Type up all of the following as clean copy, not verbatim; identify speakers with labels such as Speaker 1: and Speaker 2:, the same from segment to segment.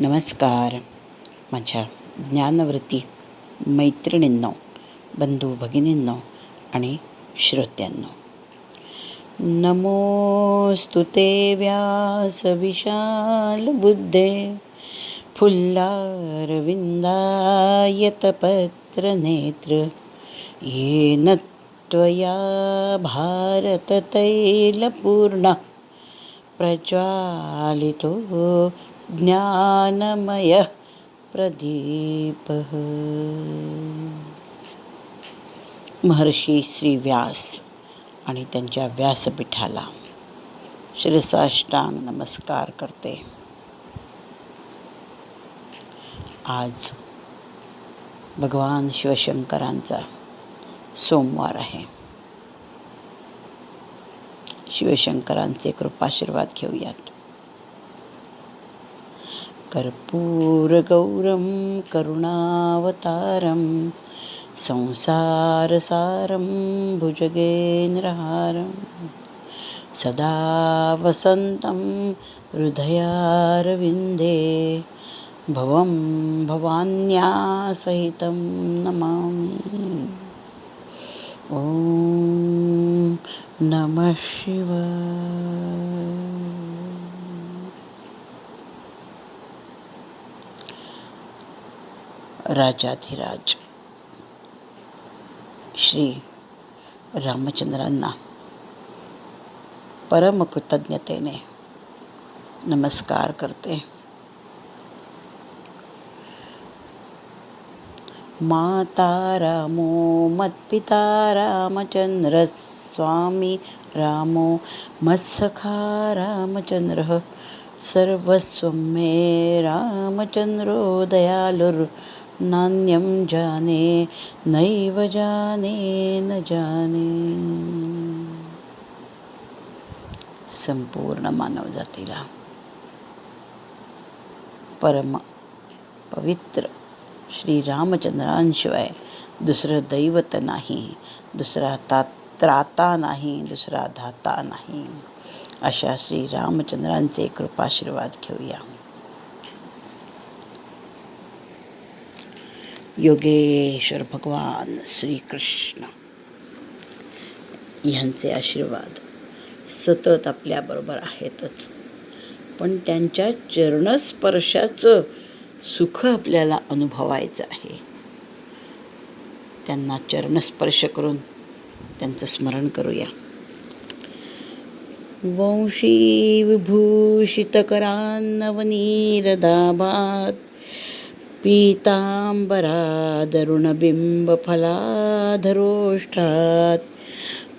Speaker 1: नमस्कार माझ्या ज्ञानवृत्ती मैत्रिणींनो, बंधू भगिनींनो आणि श्रोत्यांनो. नमोस्तु ते व्यासविशाल बुद्धे फुल्लारविन्दायतपत्रनेत्र येन त्वया भारततैलपूर्णः प्रज्वालितो ज्ञानमयः प्रदीपः. महर्षी श्री व्यास आणि त्यांच्या व्यासपीठाला शिरसाष्टांग नमस्कार करते. आज भगवान शिवशंकरांचा सोमवार आहे. शिवशंकरांचे कृपाशीर्वाद घेऊयात. कर्पूरगौरं करुणावतारं संसारसारं भुजगेन्द्रहारं सदा वसन्तं हृदयारविन्दे भवं भवान्यासहितं नमामि. ॐ नमः शिवाय. राजाधिराज श्री रामचंद्रांना परमकृतज्ञतेने नमस्कार करते. माता रामो मत्पिता रामचंद्र स्वामी रामो मत्सखा रामचंद्र सर्वस्वं मे रामचंद्रो दयालुर्नान्यं जाने नैव जाने न जाने. संपूर्ण मानवजातीला परम पवित्र श्री रामचंद्रांशिवाय दुसरं दैवत नाही, दुसरा त्राता नाही, दुसरा धाता नाही, अशा श्री रामचंद्रांचे कृपाशीर्वाद घेऊया. योगेश्वर भगवान श्रीकृष्ण यांचे आशीर्वाद सतत आपल्याबरोबर आहेतच, पण त्यांच्या चरणस्पर्शाचं सुख आपल्याला अनुभवायचं आहे. त्यांना चरणस्पर्श करून त्यांचं स्मरण करूया. वंशी विभूषितकरान्नवनीरदाभात पीतांबरादरुणबिंबफलाधरोष्ठात्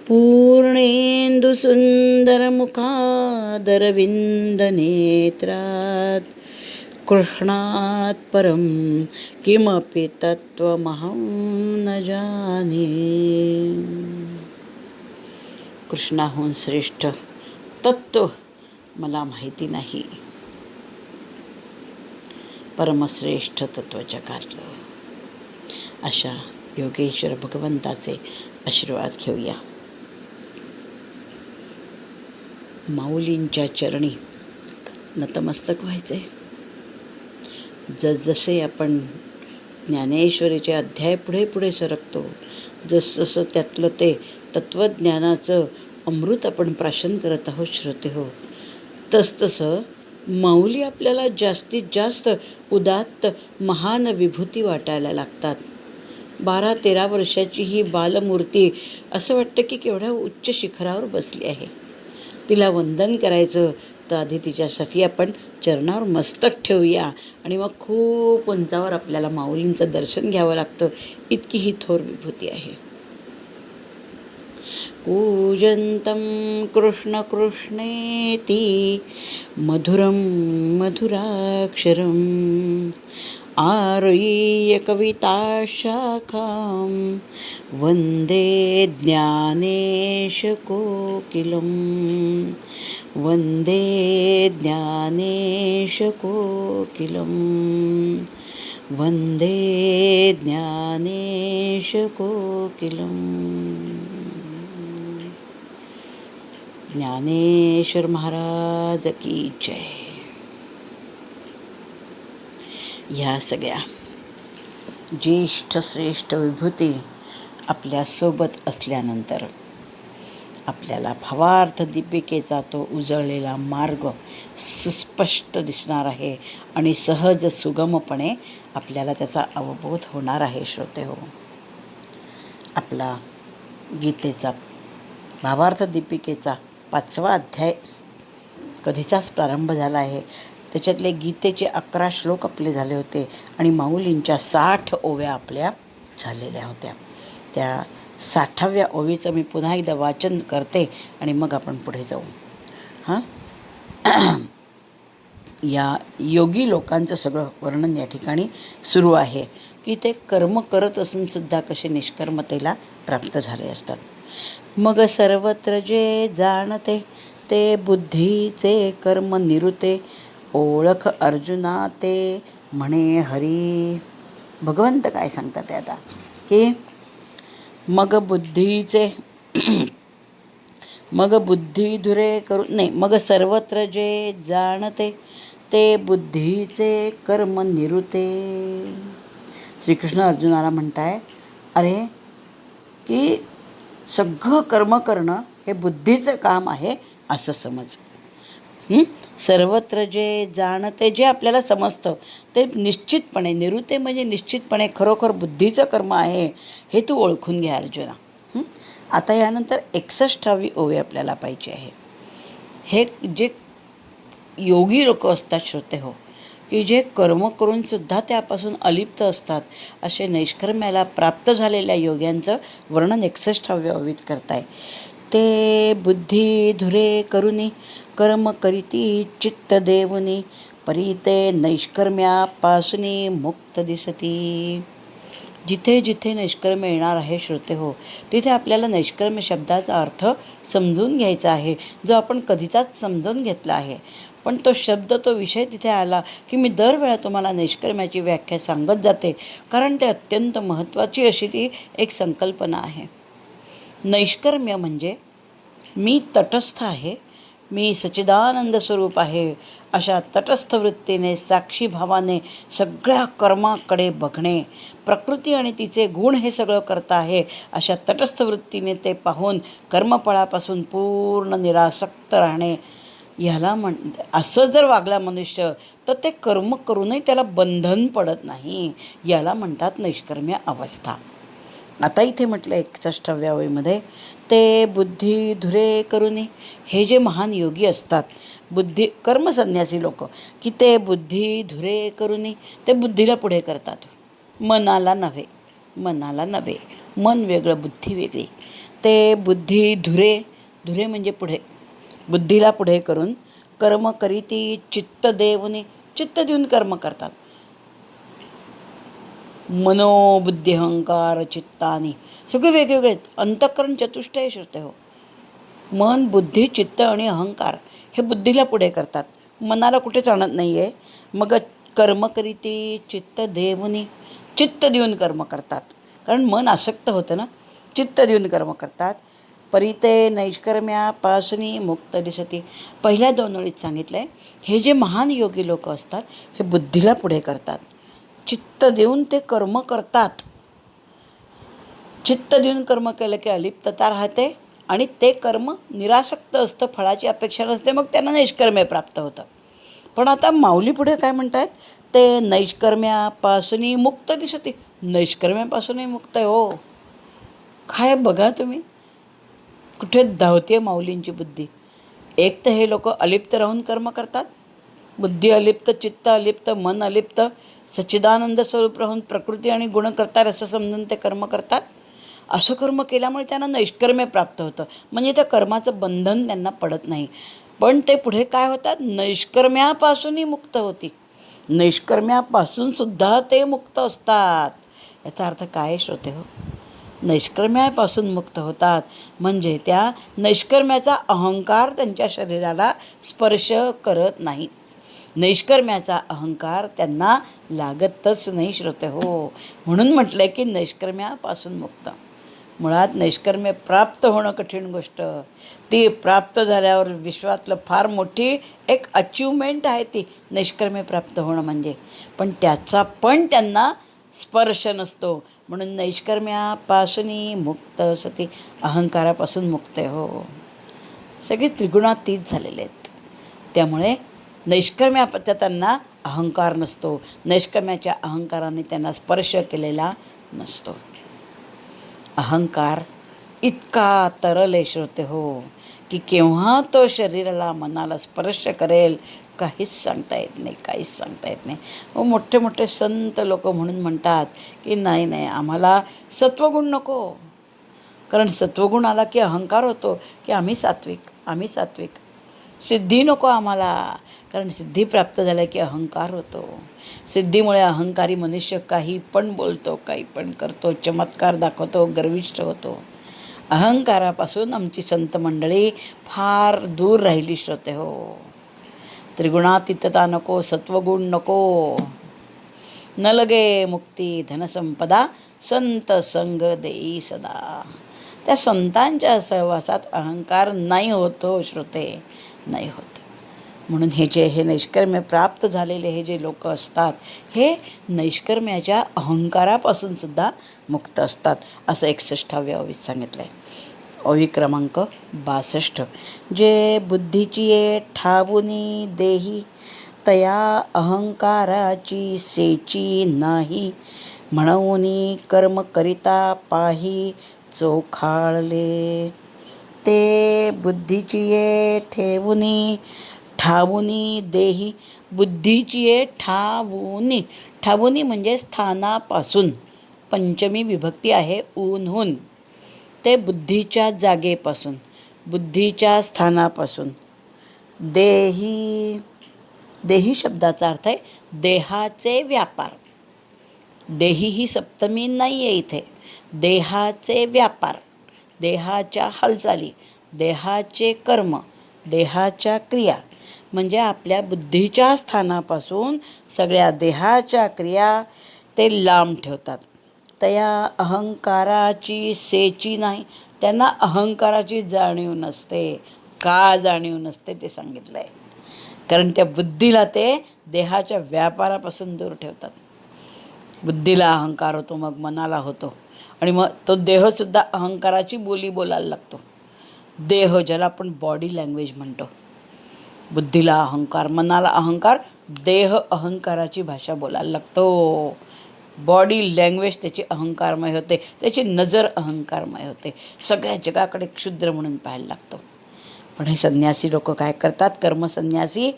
Speaker 1: पूर्णेन्दुसुन्दरमुखादरविन्दनेत्रात् कृष्णात् परं किमपि तत्त्वमहं न जाने. कृष्णाहून श्रेष्ठ तत्व मला माहिती नाही. परमश्रेष्ठ तत्व जगातलं अशा योगेश्वर भगवंताचे आशीर्वाद घेऊया. माऊलींच्या चरणी नतमस्तक व्हायचे. जसजसे आपण ज्ञानेश्वरीचे अध्याय पुढे पुढे सरकतो, जसजसं त्यातलं ते तत्त्वज्ञानाचं अमृत आपण प्राशन करत आहोत श्रोते हो, तसतसं माऊली आपल्याला जास्तीत जास्त उदात्त महान विभूती वाटायला लागतात. 12-13 वर्षाची ही बालमूर्ती असं वाटतं की केवढ्या उच्च शिखरावर बसली आहे. तिला वंदन करायचं तर आधी तिच्यासाठी आपण चरणावर मस्तक ठेवूया आणि मग खूप उंचावर आपल्याला माऊलींचं दर्शन घ्यावं लागतं. इतकी ही थोर विभूती आहे. कूजन्तं कृष्ण कृष्णेति मधुरं मधुराक्षरम् आरुह्य कविताशाखां वन्दे ज्ञानेशकोकिलं वन्दे ज्ञानेशकोकिलं वन्दे ज्ञानेशकोकिलम्. ज्ञानेश्वर महाराज की जय. ह्या सगळ्या ज्येष्ठ श्रेष्ठ विभूती आपल्यासोबत असल्यानंतर आपल्याला भावार्थ दीपिकेचा तो उजळलेला मार्ग सुस्पष्ट दिसणार आहे आणि सहज सुगमपणे आपल्याला त्याचा अवबोध होणार आहे. श्रोते हो, आपला गीतेचा भावार्थ दीपिकेचा 5वा अध्याय कधीचाच प्रारंभ झाला आहे. त्याच्यातले गीतेचे 11 श्लोक आपले झाले होते आणि माऊलींच्या 60 ओव्या आपल्या झालेल्या होत्या. त्या 60व्या ओवीचं मी पुन्हा एकदा वाचन करते आणि मग आपण पुढे जाऊ. हां, या योगी लोकांचं सगळं वर्णन या ठिकाणी सुरू आहे की ते कर्म करत असून सुद्धा कसे निष्कर्मतेला प्राप्त झाले असतात. मग सर्वत्र जे जाणते ते बुद्धीचे कर्म निरुते, ओळख अर्जुना ते म्हणे हरी. भगवंत काय सांगतात ते आता की मग बुद्धीचे मग बुद्धी धुरे करू नाही, मग सर्वत्र जे जाणते ते बुद्धीचे कर्म निरुते. श्रीकृष्ण अर्जुनाला म्हणताय, अरे की सगळं कर्म करणं हे बुद्धीचं काम आहे असं समज. सर्वत्र जे जाणते, जे आपल्याला समजतं ते निश्चितपणे, निरुते म्हणजे निश्चितपणे खरोखर बुद्धीचं कर्म आहे हे तू ओळखून घ्या अर्जुना. आता यानंतर 61वी ओवी आपल्याला पाहिजे आहे. हे जे योगी लोक असतात श्रोते हो, की जे कर्म करून सुद्धा त्यापासून अलिप्त असतात, असे नैष्कर्म्याला प्राप्त झालेल्या योग्यांचं वर्णन 61व्या ओवीत करताय. ते बुद्धी धुरे करुनी कर्म करीती चित्त देवनी, परी नैष्कर्म्यापासूनी मुक्त दिसती. जिथे जिथे नैष्कर्म्य येणार आहे श्रोते हो, तिथे आपल्याला नैष्कर्म्य शब्दाचा अर्थ समजून घ्यायचा आहे, जो आपण कधीचाच समजून घेतला आहे. पण तो शब्द, तो विषय तिथे आला की मी दरवेळा तुम्हाला नैष्कर्म्याची व्याख्या सांगत जाते, कारण ते अत्यंत महत्त्वाची अशी ती एक संकल्पना आहे. नैष्कर्म्य म्हणजे मी तटस्थ आहे, मी सच्चिदानंद स्वरूप आहे, अशा तटस्थ वृत्तीने साक्षी भावाने सगळ्या कर्माकडे बघणे, प्रकृती आणि तिचे गुण हे सगळं करता आहे अशा तटस्थ वृत्तीने ते पाहून कर्मफळापासून पूर्ण निरासक्त राहणे. ह्याला असं जर वागला मनुष्य तर ते कर्म करूनही त्याला बंधन पडत नाही. याला म्हणतात नैष्कर्म्य अवस्था. आता इथे म्हटलं 61व्या ओळीमध्ये, ते बुद्धी धुरे करुनी, हे जे महान योगी असतात, बुद्धी कर्मसन्यासी लोक, की ते बुद्धी धुरे करुनी, ते बुद्धीला पुढे करतात, मनाला नव्हे. मनाला नव्हे, मन वेगळं बुद्धी वेगळी. ते बुद्धी धुरे, धुरे म्हणजे पुढे, बुद्धीला पुढे करून कर्म करीती चित्त देवनी, चित्त देऊन कर्म करतात. मनोबुद्धी अहंकार चित्तानी सगळे वेगवेगळे आहेत. अंतःकरण चतुष्टय श्रुते हो. मन, बुद्धी, चित्त आणि अहंकार हे बुद्धीला पुढे करतात, मनाला कुठेच आणत नाही आहे. मग कर्म करीती चित्त देवनी, चित्त देऊन कर्म करतात, कारण मन आसक्त होतं ना. चित्त देऊन कर्म करतात. परिते नैष्कर्म्यापासूनी मुक्त दिसती. पहिल्या 2 ओळीत सांगितलं आहे, हे जे महान योगी लोक असतात हे बुद्धीला पुढे करतात, चित्त देऊन ते कर्म करतात. चित्त देऊन कर्म केलं की अलिप्तता राहते आणि ते कर्म निरासक्त असतं, फळाची अपेक्षा नसते, मग त्यांना नैष्कर्म्य प्राप्त होतं. पण आता माऊली पुढे काय म्हणतात, ते नैष्कर्म्यापासूनही मुक्त दिसते. नैष्कर्म्यापासूनही मुक्त आहे हो. काय बघा तुम्ही, कुठे धावते माऊलींची बुद्धी. एक तर हे लोक अलिप्त राहून कर्म करतात, बुद्धी अलिप्त, चित्त अलिप्त, मन अलिप्त, सच्चिदानंद स्वरूप राहून प्रकृती आणि गुण करतात असं समजून ते कर्म करतात. असं कर्म केल्यामुळे त्यांना नैष्कर्म्य प्राप्त होतं, म्हणजे त्या कर्माचं बंधन त्यांना पडत नाही. पण ते पुढे काय होतात, नैष्कर्म्यापासूनही मुक्त होती. नैष्कर्म्यापासून सुद्धा ते मुक्त असतात. याचा अर्थ काय श्रोते हो, नैष्कर्म्यापासून मुक्त होतात म्हणजे त्या नैष्कर्म्याचा अहंकार त्यांच्या शरीराला स्पर्श करत नाही. नैष्कर्म्याचा अहंकार त्यांना लागतच नाही श्रोते हो. म्हणून म्हटलंय की नैष्कर्म्यापासून मुक्त. मुळात नैष्कर्म्य प्राप्त होणं कठीण गोष्ट. ती प्राप्त झाल्यावर विश्वातलं फार मोठी एक अचिव्हमेंट आहे ती नैष्कर्म्य प्राप्त होणं म्हणजे. पण त्याचा पण त्यांना स्पर्श नसतो. म्हणून नैष्कर्म्यापासूनही मुक्त सती अहंकारापासून मुक्त आहे. हो, सगळे त्रिगुणातीत झालेले आहेत. त्यामुळे नैष्कर्म्यात त्यांना अहंकार नसतो. नैष्कर्म्याच्या अहंकाराने त्यांना स्पर्श केलेला नसतो. अहंकार इतका तरल आहे श्रोते हो, की केव्हा तो शरीराला मनाला स्पर्श करेल काहीच सांगता येत नाही, काहीच सांगता येत नाही. हो, मोठे मोठे संत लोक म्हणून म्हणतात की नाही नाही, आम्हाला सत्वगुण नको. कारण सत्वगुण आला की अहंकार होतो की आम्ही सात्विक, आम्ही सात्विक. सिद्धी नको आम्हाला, कारण सिद्धी प्राप्त झाल्या की अहंकार होतो. सिद्धीमुळे अहंकारी मनुष्य काही पण बोलतो, काही पण करतो, चमत्कार दाखवतो, गर्विष्ठ होतो. अहंकारापासून आमची संत मंडळी फार दूर राहिली श्रोते हो. त्रिगुणातीतता नको, सत्वगुण नको. न लगे मुक्ती धनसंपदा, संत संग देई सदा. त्या संतांच्या सहवासात अहंकार नाही होतो श्रोते, नाही होत. म्हणून हे नैष्कर्म्य प्राप्त झालेले हे जे लोक असतात, हे नैष्कर्म्याच्या अहंकारापासून सुद्धा मुक्त असतात, असं 61व्या ओवीत सांगितलं आहे. ओवी क्रमांक 62. जे बुद्धीची ये ठावुनी देही, तया अहंकाराची सेची नाही. म्हणूनी कर्म करिता पाही चोखाळले. ते बुद्धीची ये ठेवुनी ठावुनी देही. बुद्धीची ये ठावुनी. ठावुनी म्हणजे स्थानापासून, पंचमी विभक्ती आहे ऊनहून. ते बुद्धीच्या जागेपासून, बुद्धीच्या स्थानापासून. देही, देही शब्दाचा अर्थ आहे देहाचे व्यापार. देही ही सप्तमी नाही आहे इथे. देहाचे व्यापार, देहाच्या हालचाली, देहाचे कर्म, देहाच्या क्रिया, म्हणजे आपल्या बुद्धीच्या स्थानापासून सगळ्या देहाच्या क्रिया ते लांब ठेवतात. तया अहंकाराची सेची नाही. त्यांना अहंकाराची जाणीव नसते. का जाणीव नसते ते सांगितलं आहे. कारण त्या बुद्धीला ते देहाच्या व्यापारापासून दूर ठेवतात. बुद्धीला अहंकार होतो, मग मनाला होतो, आणि मग तो देहसुद्धा अहंकाराची बोली बोलायला लागतो. देह, ज्याला आपण बॉडी लँग्वेज म्हणतो. बुद्धीला अहंकार, मनाला अहंकार, देह अहंकाराची भाषा बोलायला लागतो. बॉडी लँग्वेज त्याची अहंकारमय होते, त्याची नजर अहंकारमय होते. सगळ्या जगाकडे क्षुद्र म्हणून पाहायला लागतो. पण हे संन्यासी लोक काय करतात? कर्मसन्यासी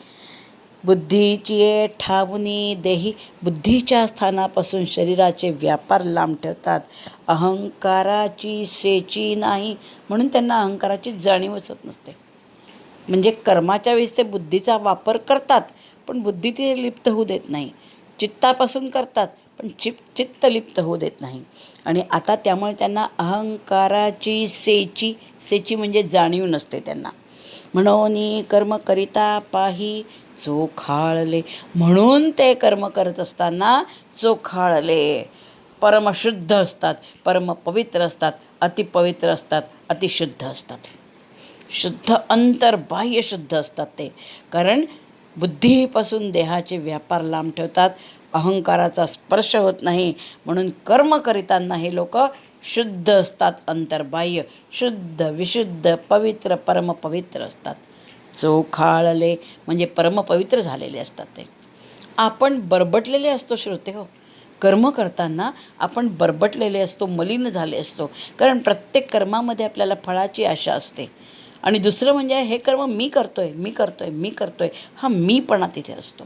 Speaker 1: बुद्धीची ये ठावुनी देही, बुद्धीच्या स्थानापासून शरीराचे व्यापार लांब ठेवतात. अहंकाराची सेची नाही, म्हणून त्यांना अहंकाराची जाणीवच होत नसते. म्हणजे कर्माच्या वेळेस ते बुद्धीचा वापर करतात, पण बुद्धी ते लिप्त होऊ देत नाही. चित्तापासून करतात, पण चित्त लिप्त होऊ देत नाही. आणि आता त्यामुळे त्यांना अहंकाराची सेची, सेची म्हणजे जाणीव नसते त्यांना. म्हणून कर्म करिता पाही चोखाळले. म्हणून ते कर्म करत असताना चोखाळले. परमशुद्ध असतात, परमपवित्र असतात, अतिपवित्र असतात, अतिशुद्ध असतात. शुद्ध अंतर्बाह्य शुद्ध असतात ते. कारण बुद्धीपासून देहाचे व्यापार लांब ठेवतात, अहंकाराचा स्पर्श होत नाही. म्हणून कर्म करीताना हे लोक शुद्ध असतात, अंतर्बाह्य शुद्ध, विशुद्ध, पवित्र, परमपवित्र असतात. चोखाळले म्हणजे परमपवित्र झालेले असतात ते. आपण बरबटलेले असतो श्रोते हो. कर्म करताना आपण बरबटलेले असतो, मलिन झाले असतो. कारण प्रत्येक कर्मामध्ये आपल्याला फळाची आशा असते. आणि दुसरं म्हणजे हे कर्म मी करतोय, मी करतोय, मी करतोय, हा मीपणा तिथे असतो.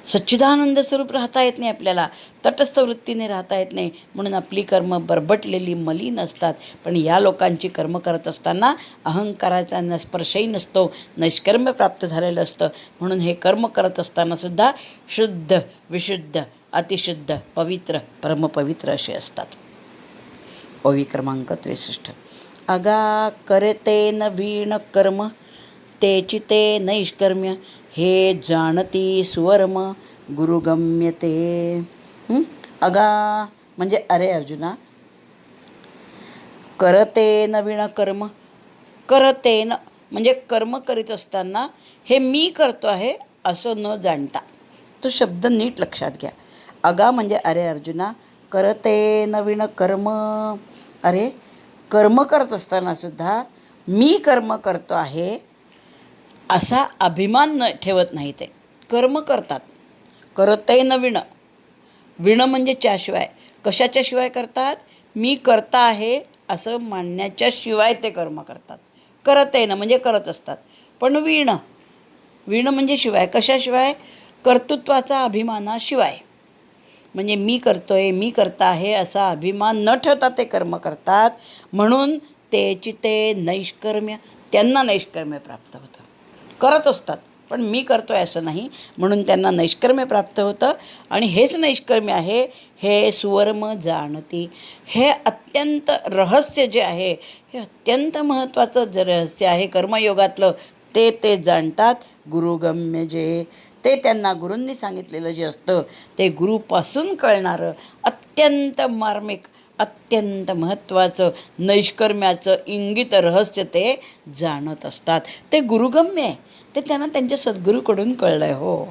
Speaker 1: सच्चिदानंद स्वरूप राहता येत नाही आपल्याला, तटस्थ वृत्तीने राहता येत नाही. म्हणून आपली कर्म बरबटलेली, मलिन असतात. पण या लोकांची कर्म करत असताना अहंकाराचा स्पर्शही नसतो, नैष्कर्म्य प्राप्त झालेलं असतं. म्हणून हे कर्म करत असताना सुद्धा शुद्ध, विशुद्ध, अतिशुद्ध, पवित्र, परमपवित्र असे असतात. ओवी क्रमांक 63. अगा करते न वीण कर्म, तेची ते नैष्कर्म्य. हे जाणती सुवर्म, गुरुगम्यते. अगा म्हणजे अरे अर्जुना, करते नवीन कर्म. करतेन म्हणजे कर्म करीत असताना हे मी करतो आहे असं न जाणता. तो शब्द नीट लक्षात घ्या. अगा म्हणजे अरे अर्जुना, करते नवीन कर्म. अरे कर्म करत असताना सुद्धा मी कर्म करतो आहे असा अभिमान न ठेवत नाही. ते कर्म करतात. करते नवीन. विण म्हणजे च्याशिवाय. कशाच्या शिवाय करतात? मी करता आहे असं मानण्याच्या शिवाय ते कर्म करतात. करत आहे ना म्हणजे करत असतात. पण विण, विण म्हणजे शिवाय. कशाशिवाय? कर्तृत्वाचा अभिमानाशिवाय. म्हणजे मी करतोय, मी करता आहे असा अभिमान न ठेवता ते कर्म करतात. म्हणून तेची ते नैष्कर्म्य, त्यांना नैष्कर्म्य प्राप्त होतं. करत असतात पण मी करतोय असं नाही, म्हणून त्यांना नैष्कर्म्य प्राप्त होतं. आणि हेच नैष्कर्म्य आहे हे सुवर्म जाणती. हे अत्यंत रहस्य जे आहे, हे अत्यंत महत्त्वाचं जे रहस्य आहे कर्मयोगातलं, ते जाणतात. गुरुगम्य जे, ते त्यांना गुरूंनी सांगितलेलं जे असतं ते गुरुपासून कळणारं अत्यंत मार्मिक, अत्यंत महत्त्वाचं नैष्कर्म्याचं इंगित रहस्य ते जाणत असतात. ते गुरुगम्य आहे. ते त्यांना त्यांच्या सद्गुरूकडून कळलं आहे. हो,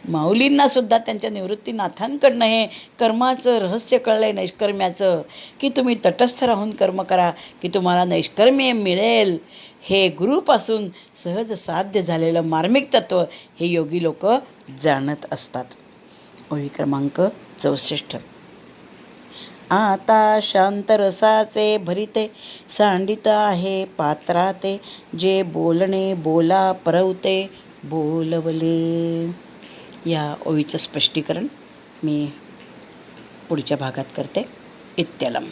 Speaker 1: माऊलींनासुद्धा त्यांच्या निवृत्तीनाथांकडनं हे कर्माचं रहस्य कळलं आहे नैष्कर्म्याचं, की तुम्ही तटस्थ राहून कर्म करा की तुम्हाला नैष्कर्म्य मिळेल. हे गुरुपासून सहज साध्य झालेलं मार्मिक तत्त्व हे योगी लोक जाणत असतात. ओळी क्रमांक 64. आता शांतरसाचे भरिते सांडित आहे पात्राते, जे बोलणे बोला परवते बोलवले. या ओळीचं स्पष्टीकरण मी पुढच्या भागात करते. इत्यलम.